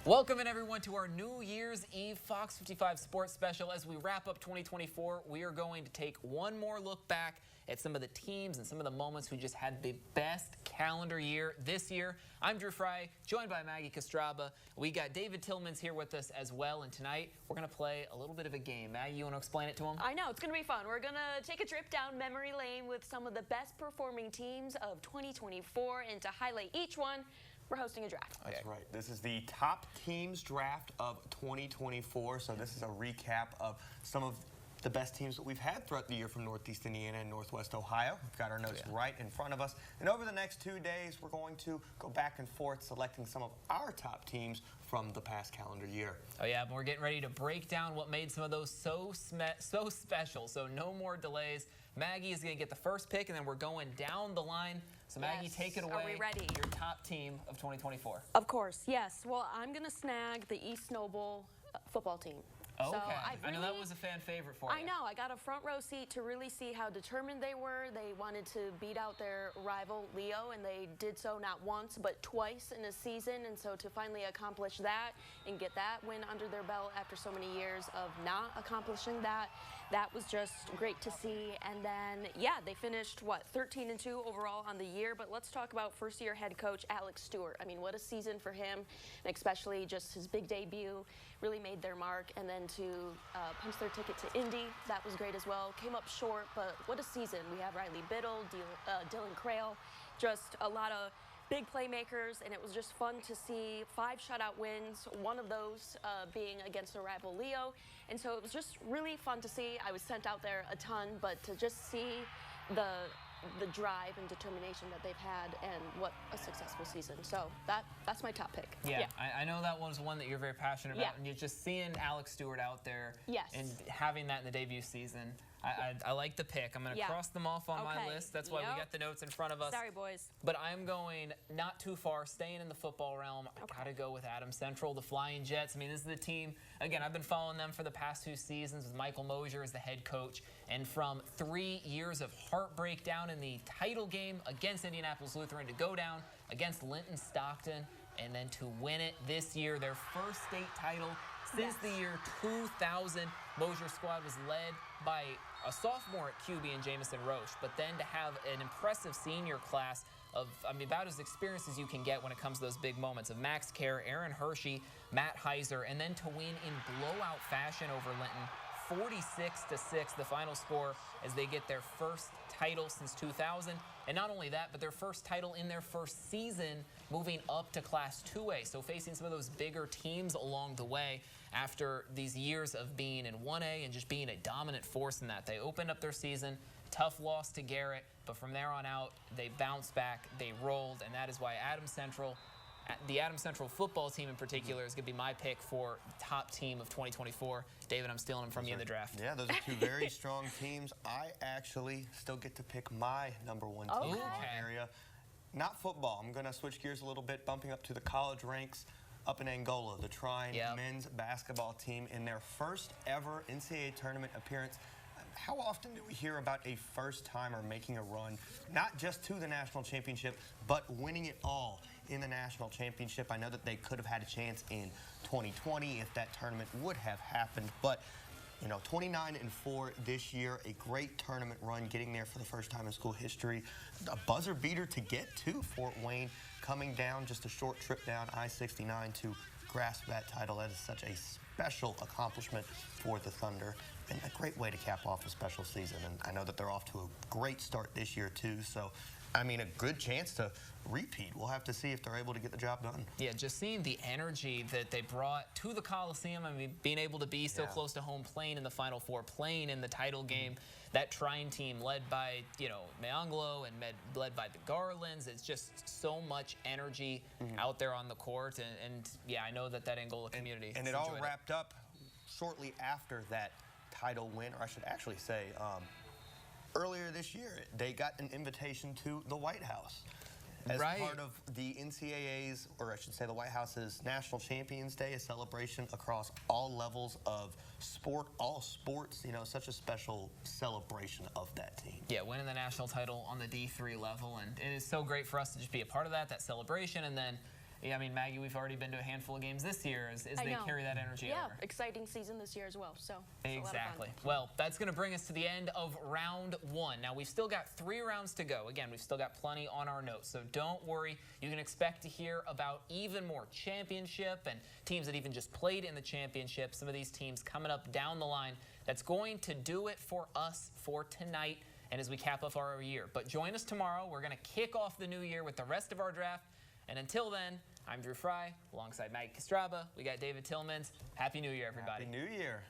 Welcome in everyone to our New Year's Eve Fox 55 Sports Special. As we wrap up 2024, we are going to take one more look back at some of the teams and some of the moments who just had the best calendar year this year. I'm Drew Fry, joined by Maggie Kostraba. We got David Tillman's here with us as well, and tonight we're going to play a little bit of a game. Maggie, you want to explain it to him? I know, it's going to be fun. We're going to take a trip down memory lane with some of the best performing teams of 2024, and to highlight each one, we're hosting a draft. That's right. This is the top teams draft of 2024. So this is a recap of some of the best teams that we've had throughout the year from Northeast Indiana and Northwest Ohio. We've got our notes right in front of us. And over the next 2 days, we're going to go back and forth selecting some of our top teams from the past calendar year. Oh yeah, but we're getting ready to break down what made some of those so special. So no more delays. Maggie is going to get the first pick, and then we're going down the line. So Maggie, take it away. Are we ready? Your top team of 2024. Of course, yes. Well, I'm going to snag the East Noble football team. Oh, so okay. I know that was a fan favorite for you. I know. I got a front row seat to really see how determined they were. They wanted to beat out their rival, Leo, and they did so not once, but twice in a season. And so to finally accomplish that and get that win under their belt after so many years of not accomplishing that, that was just great to see. And then, yeah, they finished, what, 13-2 overall on the year. But let's talk about first-year head coach Alex Stewart. I mean, what a season for him, and especially just his big debut. Really made their mark, and then to punch their ticket to Indy, that was great as well. Came up short, but what a season. We have Riley Biddle, Dylan Crail, just a lot of big playmakers, and it was just fun to see 5 shutout wins, one of those being against a rival Leo. And so it was just really fun to see. I was sent out there a ton, but to just see the drive and determination that they've had, and what a successful season. So that's my top pick. Yeah. I know that was one that you're very passionate about, and you're just seeing Alex Stewart out there and having that in the debut season. I like the pick. I'm going to cross them off on my list. That's why we got the notes in front of us. Sorry, boys. But I'm going not too far, staying in the football realm. I got to go with Adams Central, the Flying Jets. I mean, this is the team. Again, I've been following them for the past 2 seasons with Michael Mosier as the head coach. And from 3 years of heartbreak down in the title game against Indianapolis Lutheran to go down against Linton Stockton and then to win it this year, their first state title since the year 2000. Mosier's squad was led by a sophomore at QB in Jamison Roche, but then to have an impressive senior class of, I mean, about as experienced as you can get when it comes to those big moments of Max Kerr, Aaron Hershey, Matt Heiser, and then to win in blowout fashion over Linton, 46-6, the final score, as they get their first title since 2000. And not only that, but their first title in their first season, moving up to Class 2A. So facing some of those bigger teams along the way after these years of being in 1A and just being a dominant force in that. They opened up their season, tough loss to Garrett, but from there on out, they bounced back, they rolled, and that is why Adams Central, the Adams Central football team in particular, is going to be my pick for top team of 2024. David, I'm stealing them from you in the draft. Yeah, those are 2 very strong teams. I actually still get to pick my number 1 team in my area. Not football. I'm going to switch gears a little bit, bumping up to the college ranks. Up in Angola, the Trine men's basketball team in their first ever NCAA tournament appearance. How often do we hear about a first-timer making a run, not just to the national championship, but winning it all in the national championship? I know that they could have had a chance in 2020 if that tournament would have happened, but you know, 29-4 this year, a great tournament run, getting there for the first time in school history. A buzzer beater to get to Fort Wayne, coming down just a short trip down I-69 to grasp that title. That is such a special accomplishment for the Thunder, and a great way to cap off a special season. And I know that they're off to a great start this year too, so I mean, a good chance to repeat. We'll have to see if they're able to get the job done. Yeah, just seeing the energy that they brought to the Coliseum. I mean, being able to be so close to home, playing in the Final Four, playing in the title game. That Trine team led by, you know, Mayanglo and led by the Garlands. It's just so much energy out there on the court. And yeah, I know that Angola community And it all wrapped up shortly after that title win, or I should actually say, earlier this year, they got an invitation to the White House as part of the NCAA's, or I should say the White House's National Champions Day, a celebration across all levels of sport, all sports, you know, such a special celebration of that team. Yeah, winning the national title on the D3 level, and it is so great for us to just be a part of that celebration, and then Yeah, I mean, Maggie, we've already been to a handful of games this year as they carry that energy over. Yeah, exciting season this year as well. So it's exactly. Well, that's going to bring us to the end of round 1. Now, we've still got 3 rounds to go. Again, we've still got plenty on our notes, so don't worry. You can expect to hear about even more championship and teams that even just played in the championship. Some of these teams coming up down the line. That's going to do it for us for tonight and as we cap off our year. But join us tomorrow. We're going to kick off the new year with the rest of our draft. And until then, I'm Drew Fry, alongside Maggie Castraba. We got David Tillmans. Happy New Year, everybody. Happy New Year.